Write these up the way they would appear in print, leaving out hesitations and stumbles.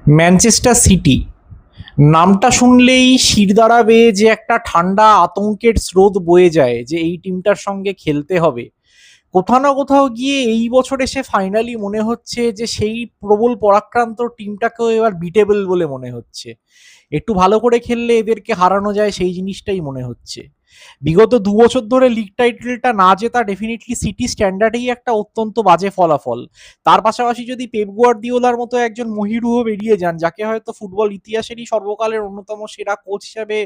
Manchester city নামটা শুনলেই শিরদাঁড়া বেয়ে যে একটা ঠান্ডা আতঙ্কের স্রোত বয়ে যায় যে এই টিমটার সঙ্গে খেলতে হবে। কোথাও না কোথাও গিয়ে এই বছর এসে ফাইনালি মনে হচ্ছে যে সেই প্রবল পরাক্রান্ত টিমটাকেও এবার বিটেবল বলে মনে হচ্ছে। একটু ভালো করে খেললে এদেরকে হারানো যায়, সেই জিনিসটাই মনে হচ্ছে। বিগত ২ বছর ধরে লিগ টাইটেলটা না জেতা ডেফিনেটলি সিটি স্ট্যান্ডার্ডেই একটা অত্যন্ত বাজে ফলাফল। তার পাশাপাশি যদি পেপ গুয়ার্দিওলার মতো একজন মহিরুহ বেরিয়ে যান, যাকে হয়তো ফুটবল ইতিহাসেরই সর্বকালের অন্যতম সেরা কোচ হিসাবে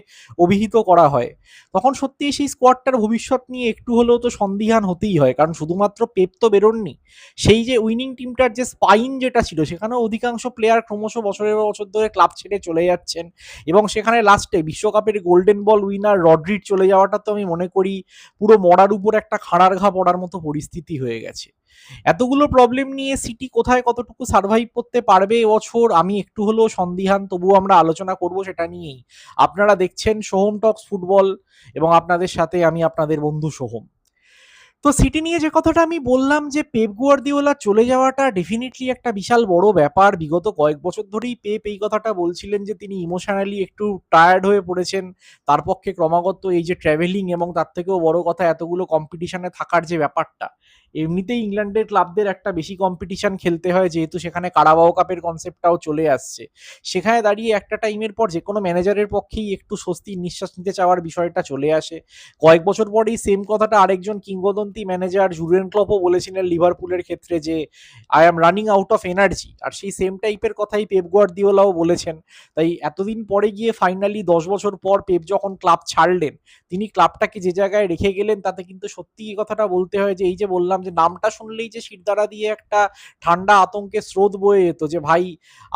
অভিহিত করা হয়, তখন সত্যিই সেই স্কোয়াডটার ভবিষ্যৎ নিয়ে একটু হলেও তো সন্দিহান হতেই হয়। কারণ শুধুমাত্র পেপ তো বেরোননি, সেই যে উইনিং টিমটার যে স্পাইন যেটা ছিল, সেখানেও অধিকাংশ প্লেয়ার ক্রমশ বছরের পর বছর ধরে ক্লাব ছেড়ে চলে যাচ্ছেন। এবং সেখানে লাস্টে বিশ্বকাপের গোল্ডেন বল উইনার রড্রির চলে যাওয়াটা তো আমি মনে করি পুরো মরার উপর একটা খাঁড়ার ঘা পড়ার মতো পরিস্থিতি হয়ে গেছে। এতগুলো প্রবলেম নিয়ে সিটি কোথায় কতটুকু সার্ভাইভ করতে পারবে এবছর আমি একটু হলেও সন্দিহান, তবুও আমরা আলোচনা করব সেটা নিয়েই। আপনারা দেখছেন সোহম টক্স ফুটবল এবং আপনাদের সাথে আমি আপনাদের বন্ধু সোহম। তো সিটি নিয়ে যে কথাটা আমি বললাম যে পেপ গুয়ার্দিওলা চলে যাওয়াটা ডেফিনেটলি একটা বিশাল বড় ব্যাপার। বিগত কয়েক বছর ধরেই পেপ এই কথাটা বলছিলেন যে তিনি ইমোশনালি একটু টায়ার্ড হয়ে পড়েছেন। তার পক্ষে ক্রমাগত এই যে ট্রাভেলিং এবং তার থেকেও বড় কথা এতগুলো কম্পিটিশনে থাকার যে ব্যাপারটা, এমনিতেই ইংল্যান্ডের ক্লাবদের একটা বেশি কম্পিটিশন খেলতে হয়, যেহেতু সেখানে কারাবাও কাপের কনসেপ্টটাও চলে আসছে। সেখানে দাঁড়িয়ে একটা টাইমের পর যে কোনো ম্যানেজারের পক্ষেই একটু স্বস্তির নিঃশ্বাস নিতে চাওয়ার বিষয়টা চলে আসে। কয়েক বছর পরেই সেম কথাটা আরেকজন কিংবদন্তি ম্যানেজার জুরিয়েন ক্লপও বলেছিলেন লিভারপুলের ক্ষেত্রে, যে I am running out of energy. আর সেই সেম টাইপের কথাই পেপ গুয়ার্দিওলাও বলেছেন। তাই এতদিন পরে গিয়ে ফাইনালি ১০ বছর পর পেপ যখন ক্লাব ছাড়লেন, তিনি ক্লাবটাকে যে জায়গায় রেখে গেলেন, তাতে কিন্তু সত্যি এই কথাটা বলতে হয় যে এই যে বললাম যে নামটা শুনলেই যে শিরদাঁড়া দিয়ে একটা ঠান্ডা আতঙ্কের স্রোত বয়ে যেত, যে ভাই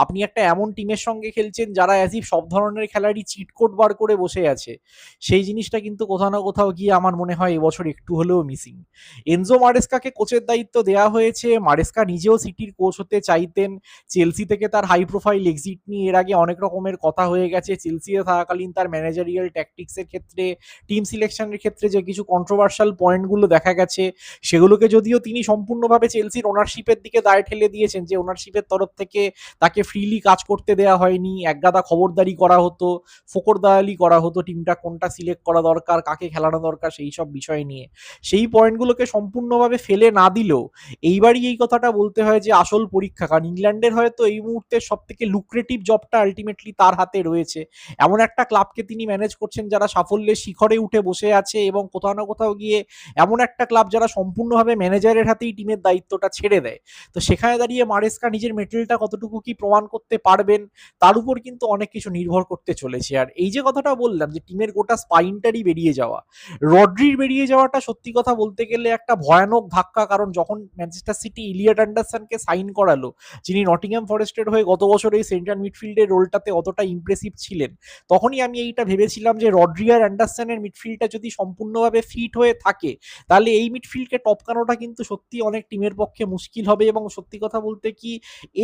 আপনি একটা এমন টিমের সঙ্গে খেলছেন যারা অ্যাজ ইফ সব ধরনের খেলারই চিট কোড বার করে বসে আছে। সেই জিনিসটা কিন্তু কোথাও না কোথাও গিয়ে আমার মনে হয় এবছর একটু হলেও মিসিং। এনজো মারেস্কাকে কোচের দায়িত্ব দেওয়া হয়েছে। মারেস্কা নিজেও সিটির কোচ হতে চাইতেন। চেলসি থেকে তার হাই প্রোফাইল এক্সিট নিয়ে এর আগে অনেক রকমের কথা হয়ে গেছে। চেলসিতে থাকাকালীন তার ম্যানেজারিয়াল ট্যাকটিক্সের ক্ষেত্রে, টিম সিলেকশনের ক্ষেত্রে যে কিছু কন্ট্রোভার্সাল পয়েন্টগুলো দেখা গেছে, সেগুলোকে যদিও তিনি সম্পূর্ণভাবে চেলসির ওনারশিপের দিকে দায় ঠেলে দিয়েছেন, যে ওনারশিপের তরফ থেকে তাকে ফ্রিলি কাজ করতে দেওয়া হয়নি, একগাদা খবরদারি করা হতো, ফোকরদায়ালি করা হতো টিমটা কোনটা সিলেক্ট করা দরকার, কাকে খেলানো দরকার, সেই সব বিষয় নিয়ে। সেই পয়েন্টগুলোকে সম্পূর্ণভাবে ফেলে না দিলেও এইবারই এই কথাটা বলতে হয় যে আসল পরীক্ষা, কারণ ইংল্যান্ডের হয়তো এই মুহূর্তে সব থেকে লুক্রেটিভ জবটা আলটিমেটলি তার হাতে রয়েছে। এমন একটা ক্লাবকে তিনি ম্যানেজ করছেন যারা সাফল্যের শিখরে উঠে বসে আছে, এবং কোথাও না কোথাও গিয়ে এমন একটা ক্লাব যারা সম্পূর্ণভাবে ম্যানেজারের হাতেই টিমের দায়িত্বটা ছেড়ে দেয়। তো সেখানে দাঁড়িয়ে মারেস্কা নিজের মেটেলটা কতটুকু কি প্রমাণ করতে পারবেন, তার উপর কিন্তু অনেক কিছু নির্ভর করতে চলেছে। আর এই যে কথাটা বললাম যে টিমের গোটা স্পাইনটারই বেরিয়ে যাওয়া, রড্রির বেরিয়ে যাওয়াটা সত্যি কথা বলতে গেলে একটা ভয়ানক ধাক্কা। কারণ যখন ম্যানচেস্টার সিটি ইলিয়ট অ্যান্ডারসনকে সাইন করালো, যিনি নটিংহ্যাম ফরেস্টের হয়ে গত বছর এই সেন্ট্রাল মিডফিল্ডের রোলটাতে অতটা ইমপ্রেসিভ ছিলেন, তখনই আমি এইটা ভেবেছিলাম যে রড্রি আর অ্যান্ডারসনের মিডফিল্ডটা যদি সম্পূর্ণভাবে ফিট হয়ে থাকে, তাহলে এই মিডফিল্ডকে টপকানোটা কিন্তু সত্যি অনেক টিমের পক্ষে মুশকিল হবে। এবং সত্যি কথা বলতে কি,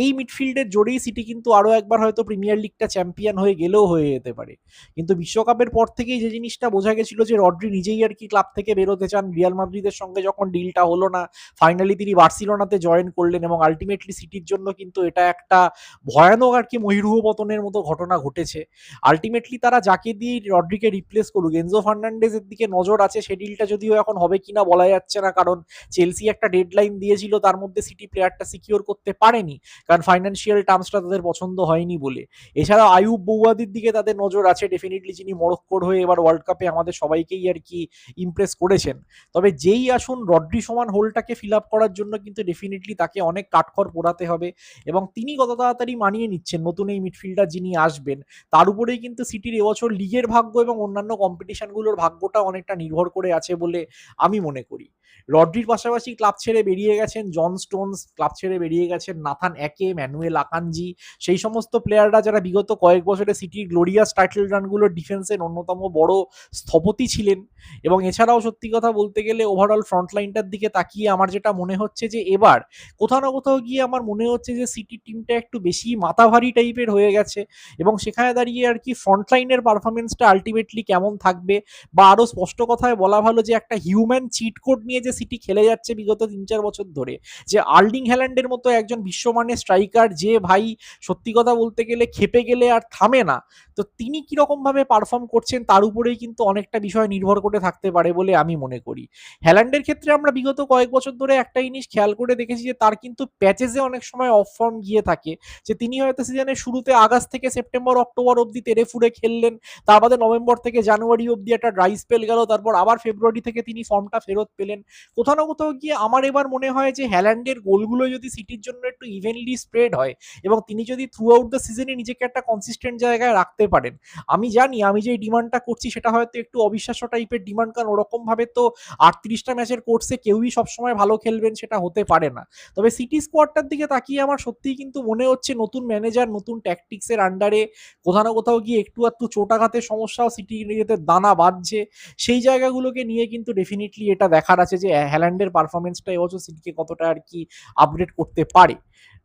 এই মিডফিল্ডের জোরেই সিটি কিন্তু আরো একবার হয়তো প্রিমিয়ার লিগটা চ্যাম্পিয়ন হয়ে গেলেও হয়ে যেতে পারে। কিন্তু বিশ্বকাপের পর থেকেই যে জিনিসটা বোঝা গেছিল যে রড্রি নিজেই আর কি ক্লাব থেকে বেরোতে চান। রিয়াল মাদ্রিদের সঙ্গে যখন ডিলটা হলো না, ফাইনালি তিনি বার্সেলোনাতে জয়েন করলেন, এবং আলটিমেটলি সিটির জন্য কিন্তু এটা একটা ভয়ানক আর কি মহিরুহ পতনের মতো ঘটনা ঘটেছে। আলটিমেটলি তারা যাকে দিয়ে রড্রিকে রিপ্লেস করুক, এনজো ফার্নান্ডেজের দিকে নজর আছে। সেই ডিলটা যদিও এখন হবে কিনা বলা যাচ্ছে না, কারণ চেলসি একটা ডেডলাইন দিয়েছিল, তার মধ্যে সিটি প্লেয়ারটা সিকিউর করতে পারেনি, কারণ ফাইন্যান্সিয়াল টার্মসটা তাদের পছন্দ হয়নি বলে। এছাড়াও আয়ুব বৌয়াদির দিকে তাদের নজর আছে ডেফিনেটলি, যিনি মরক্কোর হয়ে এবার ওয়ার্ল্ড কাপে আমাদের সবাইকেই আর কি ইমপ্রেস করেছেন। তবে যেই আসুন, রড্রি সমান হোলটাকে ফিল আপ করার জন্য কিন্তু ডেফিনেটলি তাকে অনেক কাঠখড় পোড়াতে হবে, এবং তিনি কত তাড়াতাড়ি মানিয়ে নিচ্ছেন নতুন এই মিডফিল্ডার যিনি আসবেন, তার উপরেই কিন্তু সিটির এবছর লিগের ভাগ্য এবং অন্যান্য কম্পিটিশনগুলোর ভাগ্যটা অনেকটা নির্ভর করে আছে বলে আমি মনে করি। রড্রির পাশাপাশি ক্লাব ছেড়ে বেরিয়ে গেছেন জন স্টোনস, ক্লাব ছেড়ে বেরিয়ে গেছেন নাথান একে, ম্যানুয়েল আকানজি, সেই সমস্ত প্লেয়াররা যারা বিগত কয়েক বছরে সিটির গ্লোরিয়াস টাইটেল রানগুলোর ডিফেন্সের অন্যতম বড় স্থপতি ছিলেন। এবং এছাড়াও সত্যি কথা বলতে গেলে ওভারঅল ফ্রন্ট লাইনটার দিকে তাকিয়ে আমার যেটা মনে হচ্ছে যে এবার কোথাও না কোথাও গিয়ে আমার মনে হচ্ছে যে সিটি টিমটা একটু বেশি মাথাভারী টাইপের হয়ে গেছে, এবং সেখানে দাঁড়িয়ে আর কি ফ্রন্ট লাইনের পারফরমেন্সটা আলটিমেটলি কেমন থাকবে, বা আরো স্পষ্ট কথায় বলা ভালো যে একটা হিউম্যান চিট কোড নিয়ে নিয়ে যে সিটি খেলে যাচ্ছে বিগত 3-4 বছর ধরে, যে আর্লিং হ্যাল্যান্ডের মতো একজন বিশ্বমানের স্ট্রাইকার, যে ভাই সত্যি কথা বলতে গেলে খেপে গেলে আর থামে না, তো তিনি কিরকম ভাবে পারফর্ম করছেন তার উপরেই কিন্তু অনেকটা বিষয় নির্ভর করে থাকতে পারে বলে আমি মনে করি। হ্যাল্যান্ডের ক্ষেত্রে আমরা বিগত কয়েক বছর ধরে একটা জিনিস খেয়াল করে দেখেছি যে তার কিন্তু প্যাচেসে অনেক সময় অফ ফর্ম গিয়ে থাকে, যে তিনি হয়তো সিজনের শুরুতে আগস্ট থেকে সেপ্টেম্বর অক্টোবর অবধি তেড়ে ফুড়ে খেললেন, তার বাদে নভেম্বর থেকে জানুয়ারি অবধি একটা ড্রাই স্পেল গেল, তারপর আবার ফেব্রুয়ারি থেকে তিনি ফর্মটা ফেরত পেলেন। কোথাও না কোথাও গিয়ে আমার এবার মনে হয় যে হ্যাল্যান্ডের গোলগুলো যদি সিটির জন্য একটু ইভেনলি স্প্রেড হয় এবং তিনি যদি থ্রু আউট দ্য সিজনে নিজেকে একটা কনসিস্টেন্ট জায়গায় রাখতে পারেন, আমি জানি আমি যে ডিমান্ডটা করছি সেটা হয়তো একটু অবিশ্বাস্য টাইপের ডিমান্ড, কারণ ওরকম ভাবে তো 38টা ম্যাচের কোর্সে কেউই সবসময় ভালো খেলবেন সেটা হতে পারে না। তবে সিটি স্কোয়াডটার দিকে তাকিয়ে আমার সত্যিই কিন্তু মনে হচ্ছে নতুন ম্যানেজার, নতুন ট্যাকটিক্সের আন্ডারে কোথাও না কোথাও গিয়ে একটু আধটু চোটাঘাতের সমস্যাও সিটি নিজেতে দানা বাঁধছে। সেই জায়গাগুলোকে নিয়ে কিন্তু ডেফিনেটলি এটা দেখার আছে যে হ্যাল্যান্ডের পারফরমেন্সটা এবছর সিটিকে কতটা আর কি আপগ্রেড করতে পারে।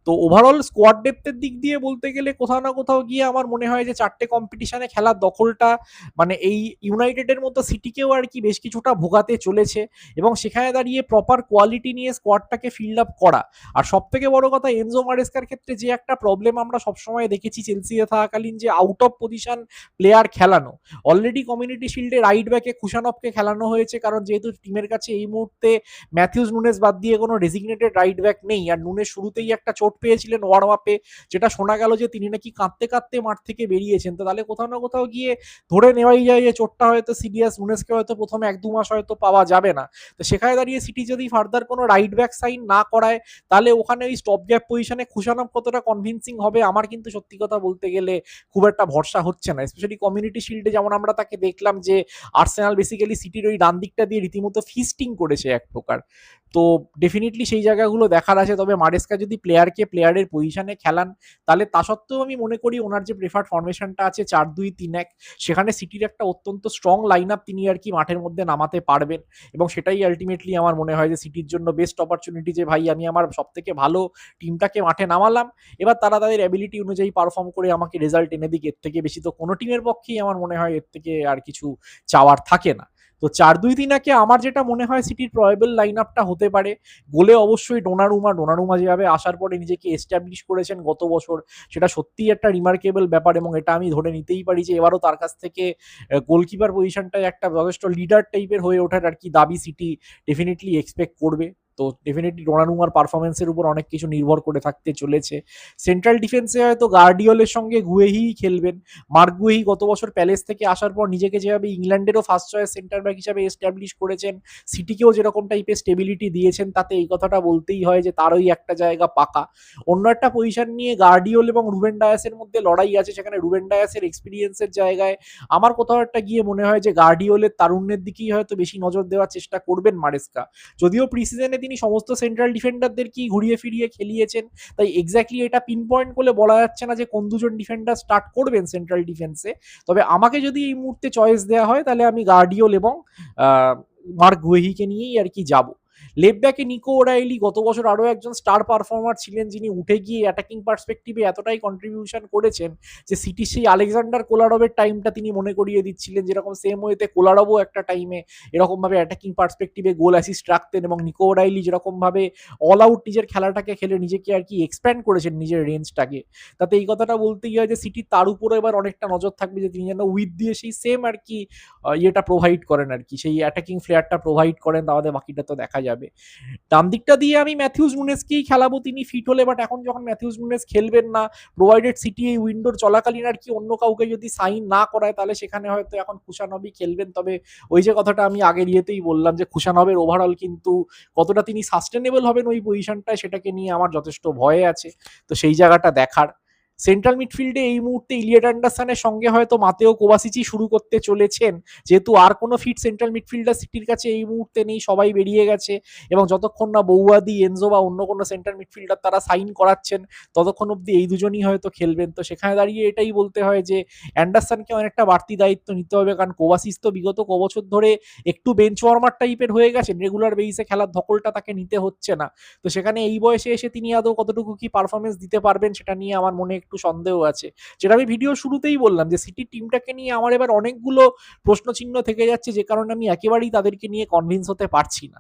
তো ওভারঅল স্কোয়াড ডেপথের দিক দিয়ে বলতে গেলে কোথাও না কোথাও গিয়ে আমার মনে হয় যে 4টে কম্পিটিশনে খেলার দখলটা মানে এই ইউনাইটেডের মতো সিটিকেও আর কি বেশ কিছুটা ভোগাতে চলেছে, এবং সেখানে দাঁড়িয়ে প্রপার কোয়ালিটি নিয়ে স্কোয়াডটাকে ফিল্ড আপ করা। আর সব থেকে বড় কথা, এনজো মারেস্কার ক্ষেত্রে যে একটা প্রবলেম আমরা সবসময় দেখেছি চেলসিতে থাকাকালীন, যে আউট অফ পজিশন প্লেয়ার খেলানো। অলরেডি কমিউনিটি শিল্ডে রাইট ব্যাকে খুশানভকে খেলানো হয়েছে, কারণ যেহেতু টিমের কাছে এই মুহূর্তে ম্যাথিউস নুনেস বাদ দিয়ে কোনো ডেজিগনেটেড রাইট ব্যাক নেই, আর নুনেস শুরুতেই একটা চোট পেয়েছিলেন ওয়ার্ম আপে, যেটা শোনা গেল যে তিনি নাকি কাঁদতে কাঁদতে মাঠ থেকে বেরিয়েছেন। তো তাহলে কোথাও না কোথাও গিয়ে ধরে নেওয়াই যায় যে চোটটা হয়তো সিরিয়াস, নুনেসকে হয়তো প্রথমে 1-2 মাস হয়তো পাওয়া যাবে না। তো সেখানে দাঁড়িয়ে সিটি যদি ফার্দার কোনো রাইট ব্যাক সাইন না করায়, তাহলে ওখানে ওই স্টপ গ্যাপ পজিশনে খুশানভ কতটা কনভিন্সিং হবে আমার কিন্তু সত্যি কথা বলতে গেলে খুব একটা ভরসা হচ্ছে না। স্পেশালি কমিউনিটি শিল্ডে যেমন আমরা তাকে দেখলাম যে আর্সেনাল বেসিক্যালি সিটির ওই ডান দিকটা দিয়ে রীতিমতো ফিস্টিং করেছে এক প্রকার। তো ডেফিনেটলি সেই জায়গাগুলো দেখার আছে। তবে মারেস্কা যদি প্লেয়ারের পজিশনে খেলান, তাহলে তা সত্ত্বেও আমি মনে করি ওনার যে প্রেফার্ড ফরমেশনটা আছে 4-2-3-1, সেখানে সিটির একটা অত্যন্ত স্ট্রং লাইন আপ তিনি আর কি মাঠের মধ্যে নামাতে পারবেন, এবং সেটাই আলটিমেটলি আমার মনে হয় যে সিটির জন্য বেস্ট অপরচুনিটি, যে ভাই আমি আমার সব থেকে ভালো টিমটাকে মাঠে নামালাম, এবার তারা তাদের অ্যাবিলিটি অনুযায়ী পারফর্ম করে আমাকে রেজাল্ট এনে দিক, এর থেকে বেশি তো কোনো টিমের পক্ষেই আমার মনে হয় এর থেকে আর কিছু চাওয়ার থাকে না। তো 4-2-3-1-এ আমার যেটা মনে হয় সিটির প্রয়েবল লাইন আপটা হতে পারে, গোলে অবশ্যই ডোনারুমা যেভাবে আসার পরে নিজেকে এস্টাবলিশ করেছেন গত বছর, সেটা সত্যিই একটা রিমার্কেবল ব্যাপার, এবং এটা আমি ধরে নিতেই পারি যে এবারও তার কাছ থেকে গোলকিপার পজিশনটায় একটা যথেষ্ট লিডার টাইপের হয়ে ওঠার আর কি দাবি সিটি ডেফিনেটলি এক্সপেক্ট করবে। তো ডেফিনেটলি ডোনারুমার পারফরমেন্সের উপর অনেক কিছু নির্ভর করে থাকতে চলেছে। সেন্ট্রাল ডিফেন্সে হয়তো গার্ডিওলের সঙ্গে গুয়েহি খেলবেন। মার্ক গুয়েহি গত বছর প্যালেস থেকে আসার পর নিজেকে যেভাবে ইংল্যান্ডেরও ফার্স্ট চয়েস সেন্টার ব্যাক হিসাবে এস্টাবলিশ করেছেন, সিটিকেও যেরকম টাইপের স্টেবিলিটি দিয়েছেন, তাতে এই কথাটা বলতেই হয় যে তারই একটা জায়গা পাকা। অন্য একটা পজিশন নিয়ে গার্ডিওল এবং রুবেন ডায়াসের মধ্যে লড়াই আছে, সেখানে রুবেন ডায়াসের এক্সপিরিয়েন্সের জায়গায় আমার কোথাও একটা গিয়ে মনে হয় যে গার্ডিওলের তারুণ্যের দিকেই হয়তো বেশি নজর দেওয়ার চেষ্টা করবেন মারেস্কা। যদিও প্রিসিজনে তিনি সমস্ত সেন্ট্রাল ডিফেন্ডারদেরকেই ঘুরিয়ে ফিরিয়ে খেলিয়েছেন, তাই এক্স্যাক্টলি এটা পিন পয়েন্ট করে বলা যাচ্ছে না যে কোন দুজন ডিফেন্ডার স্টার্ট করবেন সেন্ট্রাল ডিফেন্সে। তবে আমাকে যদি এই মুহূর্তে চয়েস দেওয়া হয়, তাহলে আমি গার্ডিওল এবং মার্ক গুয়েহিকে নিয়েই আর কি যাব। লেফট ব্যাকে নিকো ওরাইলি গত বছর আরও একজন স্টার পারফর্মার ছিলেন, যিনি উঠে গিয়ে অ্যাটাকিং পার্সপেক্টিভে এতটাই কন্ট্রিবিউশন করেছেন যে সিটির সেই আলেকজান্ডার কোলারভের টাইমটা তিনি মনে করিয়ে দিচ্ছিলেন, যেরকম সেম ওয়েতে কোলারভও একটা টাইমে এরকমভাবে অ্যাটাকিং পার্সপেক্টিভে গোল অ্যাসিস্ট রাখতেন, এবং নিকো ওরাইলি যেরকমভাবে অল আউট নিজের খেলাটাকে খেলে নিজেকে আর কি এক্সপ্যান্ড করেছেন নিজের রেঞ্জটাকে। তাতে এই কথাটা বলতেই হয় যে সিটি তার উপরে এবার অনেকটা নজর থাকবে যে তিনি যেন উইথ দিয়ে সেই সেম আর কি ইয়েটা প্রোভাইড করেন আর কি, সেই অ্যাটাকিং ফ্লেয়ারটা প্রোভাইড করেন, তাহলে বাকিটা তো দেখা যাবে। ডান দিকটা দিয়ে আমি ম্যাথিউস নুনেসকেই খেলাবো তিনি ফিট হলে, বাট এখন যখন ম্যাথিউস নুনেস খেলবেন না, প্রোভাইডেড সিটি এই উইন্ডোর চলাকালীন আর কি অন্য কাউকে যদি সাইন না করায়, তাহলে সেখানে হয়তো এখন খুশানবই খেলবেন। তবে ওই যে কথাটা আমি আগের ইয়েতেই বললাম যে খুশানবের ওভারঅল কিন্তু কতটা তিনি সাস্টেনেবল হবেন ওই পজিশনটায়, সেটাকে নিয়ে আমার যথেষ্ট ভয় আছে। তো সেই জায়গাটা দেখার। সেন্ট্রাল মিডফিল্ডে এই মুহূর্তে ইলিয়েট অ্যান্ডারসনের সঙ্গে হয়তো মাতেও কোভাসিচই শুরু করতে চলেছেন, যেহেতু আর কোনো ফিট সেন্ট্রাল মিডফিল্ডার সিটির কাছে এই মুহূর্তে নেই, সবাই বেরিয়ে গেছে, এবং যতক্ষণ না বৌয়াদি, এনজো বা অন্য কোনো সেন্ট্রাল মিডফিল্ডার তারা সাইন করাচ্ছেন, ততক্ষণ অবধি এই দুজনই হয়তো খেলবেন। তো সেখানে দাঁড়িয়ে এটাই বলতে হয় যে অ্যান্ডারসনকে অনেকটা বাড়তি দায়িত্ব নিতে হবে, কারণ কোভাসিচ তো বিগত কবছর ধরে একটু বেঞ্চ ওয়ার্মার টাইপের হয়ে গেছেন, রেগুলার বেসিসে খেলার ধকলটা তাকে নিতে হচ্ছে না। তো সেখানে এই বয়সে এসে তিনি আদৌ কতটুকু কি পারফরমেন্স দিতে পারবেন, সেটা নিয়ে আমার মনে একটু সন্দেহ আছে। যেটা আমি ভিডিও শুরুতেই বললাম যে সিটি টিমটাকে নিয়ে আমার এবার অনেকগুলো প্রশ্নচিহ্ন থেকে যাচ্ছে, যে কারণে আমি একেবারেই তাদেরকে নিয়ে কনভিন্স হতে পারছি না।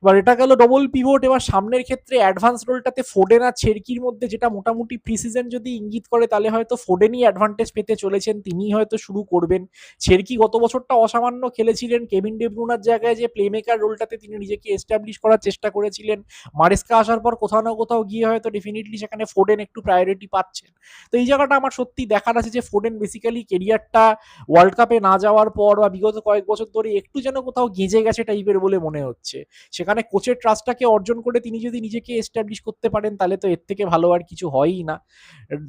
এবার এটা গেল ডবল পিভট। এবার সামনের ক্ষেত্রে অ্যাডভান্স রোলটাতে ফোডেন আর ছেড়কির মধ্যে যেটা মোটামুটি প্রিসিজন যদি ইঙ্গিত করে, তাহলে হয়তো ফোডেনই অ্যাডভান্টেজ পেতে চলেছেন, তিনিই হয়তো শুরু করবেন। ছেড়কি গত বছরটা অসামান্য খেলেছিলেন, কেভিন ডে ব্রুনার জায়গায় যে প্লেমেকার রোলটাতে তিনি নিজেকে এস্টাবলিশ করার চেষ্টা করেছিলেন। মারেস্কা আসার পর কোথাও না কোথাও গিয়ে হয়তো ডেফিনেটলি সেখানে ফোডেন একটু প্রায়োরিটি পাচ্ছেন। তো এই জায়গাটা আমার সত্যি দেখার আছে যে ফোডেন বেসিক্যালি কেরিয়ারটা ওয়ার্ল্ড কাপে না যাওয়ার পর বা বিগত কয়েক বছর ধরে একটু যেন কোথাও গেঁজে গেছে টাইপের বলে মনে হচ্ছে। সেখানে কোচের ট্রাস্টটাকে অর্জন করে তিনি যদি নিজেকে এস্টাবলিশ করতে পারেন, তাহলে তো এর থেকে ভালো আর কিছু হয়ই না।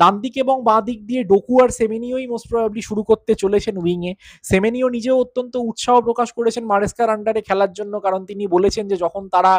ডান দিক এবং বাঁ দিক দিয়ে ডোকু আর সেমেনিওই মোস্ট প্রবাবলি শুরু করতে চলেছেন উইংয়ে। সেমেনিও নিজেও অত্যন্ত উৎসাহ প্রকাশ করেছেন মারেস্কার আন্ডারে খেলার জন্য, কারণ তিনি বলেছেন যে যখন তারা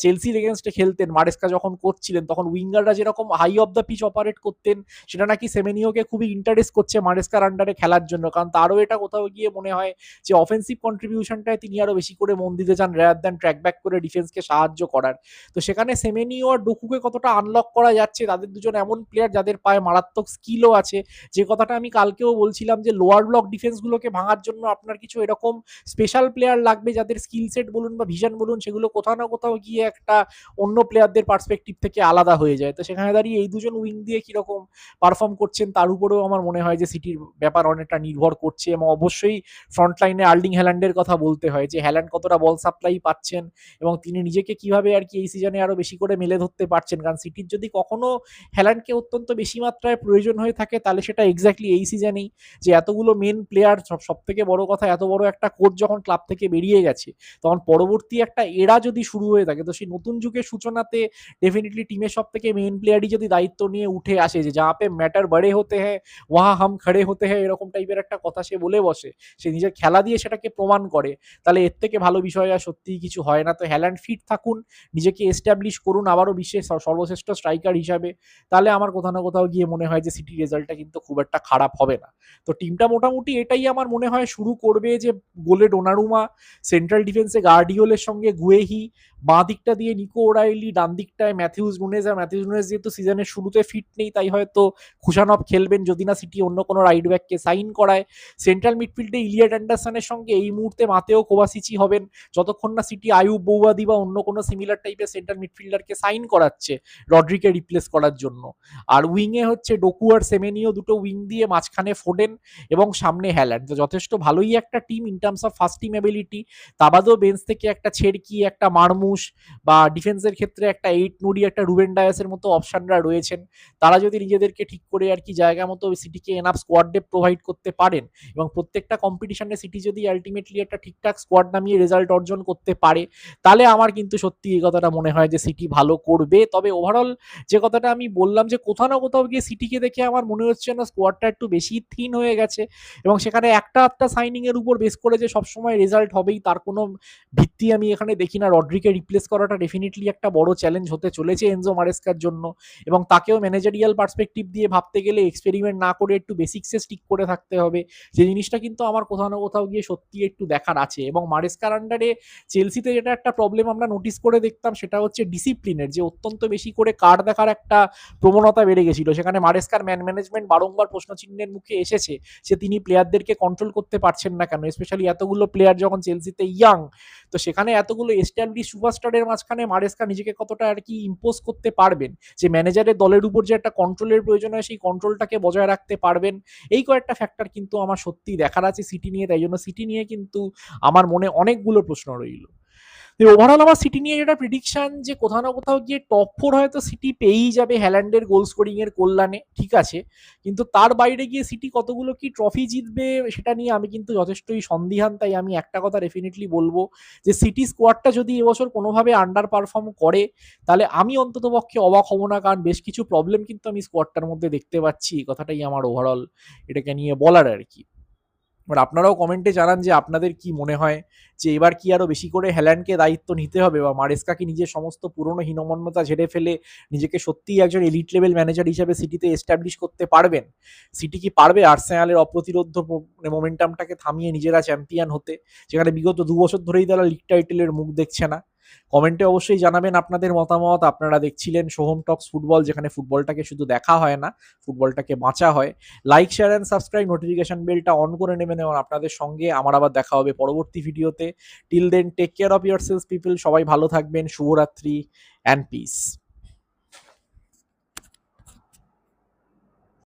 চেলসির এগেনস্টে খেলতেন, মারেস্কা যখন কোচ ছিলেন, তখন উইঙ্গাররা যেরকম high of the pitch operate করতেন, সেটা নাকি সেমেনিওকে খুবই ইন্টারেস্ট করছে মারেস্কার আন্ডারে খেলার জন্য, কারণ তারও এটা কোথাও গিয়ে মনে হয় যে অফেন্সিভ কন্ট্রিবিউশনটায় তিনি আরো বেশি করে মন দিতে চান রাদার দ্যান ট্র্যাক ব্যাক করে ডিফেন্সকে সাহায্য করার। তো সেখানে সেমেনিও আর ডোকুকে কতটা আনলক করা যাচ্ছে, তাদের দুজন এমন প্লেয়ার যাদের পায়ে মারাত্মক স্কিলও আছে। যে কথাটা আমি কালকেও বলছিলাম যে লোয়ার ব্লক ডিফেন্সগুলোকে ভাঙার জন্য আপনার কিছু এরকম স্পেশাল প্লেয়ার লাগবে, যাদের স্কিল সেট বলুন বা ভিশন বলুন, সেগুলো কোথাও না কোথাও গিয়ে একটা অন্য প্লেয়ারদের পার্সপেক্টিভ থেকে আলাদা হয়ে যায়। তো সেখানে দাঁড়িয়ে এই দুজন উইং দিয়ে কিরকম পারফর্ম করছেন তার উপরেও আমার মনে হয় যে সিটির ব্যাপার অনেকটা নির্ভর করছে। এবং অবশ্যই ফ্রন্ট লাইনে আর্লিং হ্যাল্যান্ডের কথা বলতে হয়, যে হ্যাল্যান্ড কতটা বল সাপ্লাই পাচ্ছেন এবং তিনি নিজেকে কিভাবে আর কি এই সিজনে আরো বেশি করে মেলে ধরতে পারছেন। কারণ সিটির যদি কখনো হ্যাল্যান্ডকে অত্যন্ত বেশি মাত্রায় প্রয়োজন হয়ে থাকে, তাহলে সেটা এক্স্যাক্টলি এই সিজনেই, যে এতগুলো মেন প্লেয়ার, সব থেকে বড় কথা এত বড় একটা কোচ যখন ক্লাব থেকে বেরিয়ে গেছে, তখন পরবর্তী একটা এরা যদি শুরু হয়ে থাকে, তো সেই নতুন যুগের সূচনাতে ডেফিনেটলি টিমের সব থেকে মেন প্লেয়ারই যদি দায়িত্ব নিয়ে উঠে আসে, যে যা পে ম্যাটার বড়ে হতে হ্যাঁ ওহা হাম খড়ে হতে হ্যাঁ, এরকম টাইপের একটা কথা সে বলে বসে, সে নিজের খেলা দিয়ে সেটাকে প্রমাণ করে, তাহলে এর থেকে ভালো বিষয় আর সত্যিই কিছু হয় না। তো হ্যাল্যান্ড ফিট থাকুন, নিজেকে এস্টাবলিশ করুন আবারও বিশ্বের সর্বশ্রেষ্ঠ স্ট্রাইকার হিসাবে, তাহলে আমার কোথাও না কোথাও গিয়ে মনে হয় যে সিটি রেজাল্টটা কিন্তু খুব একটা খারাপ হবে না। তো টিমটা মোটামুটি এটাই আমার মনে হয় শুরু করবে, যে গোলে ডোনারুমা, সেন্ট্রাল ডিফেন্সে গার্ডিওলের সঙ্গে গুয়েহি, বাঁ দিকটা দিয়ে নিকো ওরাইলি, ডান দিকটায় ম্যাথিউস নুনেজ। আর ম্যাথিউস নুনেজ যেহেতু সিজনের শুরুতে ফিট নেই, তাই হয়তো খুশানভ খেলবেন যদি না সিটি অন্য কোনো রাইট ব্যাককে সাইন করায়। সেন্ট্রাল মিডফিল্ডে ইলিয়াট অ্যান্ডারসনের সঙ্গে এই মুহূর্তে মাতেও কোভাসিচি হবেন, যতক্ষণ না সিটি আয়ুব বৌবাদি বা অন্য কোনো সিমিলার টাইপের সেন্ট্রাল মিডফিল্ডারকে সাইন করাচ্ছে রড্রিকে রিপ্লেস করার জন্য। আর উইংয়ে হচ্ছে ডোকু আর সেমেনিও, দুটো উইং দিয়ে, মাঝখানে ফোডেন এবং সামনে হ্যাল্যান্ড। তো যথেষ্ট ভালোই একটা team in terms of first team ability. তা বাদেও বেঞ্চ থেকে একটা ছেড়কি, একটা মারমুশ, বা ডিফেন্সের ক্ষেত্রে একটা এইট নুডি, একটা রুবেন ডায়াসের মতো অপশনরা রয়েছেন। তারা যদি নিজেদেরকে ঠিক করে আর কি জায়গা মতো সিটিকে এনাফ স্কোয়াড ডেপ প্রোভাইড করতে পারেন, এবং প্রত্যেকটা কম্পিটিশনে সিটি যদি আলটিমেটলি একটা ঠিকঠাক স্কোয়াড নামিয়ে রেজাল্ট অর্জন করতে পারে, তাহলে আমার কিন্তু সত্যি এই কথাটা মনে হয় যে সিটি ভালো করবে। তবে ওভারঅল যে কথাটা আমি বললাম, যে কোথাও না কোথাও গিয়ে সিটিকে দেখে আমার মনে হচ্ছে না স্কোয়াডটা একটু বেশি থিন হয়ে গেছে, এবং সেখানে একটা একটা সাইনিং এর উপর বেস করে যে সবসময় রেজাল্ট হবেই তার কোনো ভিত্তি আমি এখানে দেখি না। রড্রিকে রিপ্লেস করাটা ডেফিনেটলি একটা বড় চ্যালেঞ্জ হতে চলেছে এনজো মারেস্কার জন্য, এবং তাকেও ম্যানেজারিয়াল পার্সপেক্টিভ দিয়ে ভাবতে গেলে এক্সপেরিমেন্ট না করে একটু বেসিক্সে স্টিক করে থাকতে হবে, যে জিনিসটা কিন্তু আমার কোথাও না কোথাও গিয়ে সত্যি একটু দেখার আছে। এবং মারেস্কার আন্ডারে চেলসিতে যেটা একটা প্রবলেম আমরা নোটিস করে দেখতাম, সেটা হচ্ছে ডিসিপ্লিনের, যে অত্যন্ত বেশি করে কার্ড দেখার একটা প্রবণতা বেড়ে গেছিল। সেখানে মারেস্কার ম্যান ম্যানেজমেন্ট বারংবার প্রশ্নচিহ্নের মুখে এসেছে, যে তিনি প্লেয়ারদেরকে কন্ট্রোল করতে পারছেন না কেন, স্পেশালি এতগুলো প্লেয়ার যখন চেলসিতে ইয়াং, তো সেখানে এতগুলো এস্টাবলিশ সুপারস্টারের মাঝখানে মারেস্কা নিজেকে কতটা আর কি ইম্পোজ করতে পারবেন, যে ম্যানেজারের দলের উপর যে একটা কন্ট্রোলের প্রয়োজন হয় সেই কন্ট্রোলটাকে বজায় রাখতে পারবেন। এই কয়েকটা ফ্যাক্টর কিন্তু আমার সত্যি দেখার আছে সিটি নিয়ে, তাই জন্য সিটি নিয়ে কিন্তু আমার মনে অনেকগুলো প্রশ্ন রইল। ওভারঅল আমার সিটি নিয়ে যেটা প্রিডিকশন, যে কোথাও না কোথাও গিয়ে টপ 4 হয়তো সিটি পেয়েই যাবে হ্যাল্যান্ডের গোল স্কোরিং এর কল্যাণে, ঠিক আছে, কিন্তু তার বাইরে গিয়ে সিটি কতগুলো কি ট্রফি জিতবে সেটা নিয়ে আমি কিন্তু যথেষ্টই সন্দিহান। তাই আমি একটা কথা ডেফিনেটলি বলবো, যে সিটি স্কোয়াডটা যদি এবছর কোনোভাবে আন্ডার পারফর্ম করে, তাহলে আমি অন্তত পক্ষে অবাক হব না, কারণ বেশ কিছু প্রবলেম কিন্তু আমি স্কোয়াডটার মধ্যে দেখতে পাচ্ছি। এই কথাটাই আমার ওভারঅল এটাকে নিয়ে বলার আর কি। এবার আপনারাও কমেন্টে জানান যে আপনাদের কি মনে হয়, যে এবার কি আরো বেশি করে হ্যাল্যান্ডকে দায়িত্ব নিতে হবে, বা মারেস্কা কি নিজের সমস্ত পুরনো হীনমন্যতা ঝেড়ে ফেলে নিজেকে সত্যিই একজন এলিট লেভেল ম্যানেজার হিসেবে সিটিতে এস্টাবলিশ করতে পারবেন? সিটি কি পারবে আর্সেনালের অপ্রতিরোধ মোমেন্টামটাকে থামিয়ে নিজেরা চ্যাম্পিয়ন হতে, যেখানে বিগত 2 বছর ধরেই তারা লিগ টাইটেলের মুখ দেখছে না? কমেন্টে অবশ্যই জানাবেন আপনাদের মতামত। আপনারা দেখছিলেন সোহম টক্স ফুটবল, যেখানে ফুটবলটাকে শুধু দেখা হয় না, ফুটবলটাকে বাঁচা হয়। Like, share and subscribe, notification বেলটা অন করে নেবেন এবং আপনাদের সঙ্গে আমার আবার দেখা হবে পরবর্তী ভিডিওতে। Till then take care of yourselves people, সবাই ভালো থাকবেন, শুভরাত্রি অ্যান্ড পিস।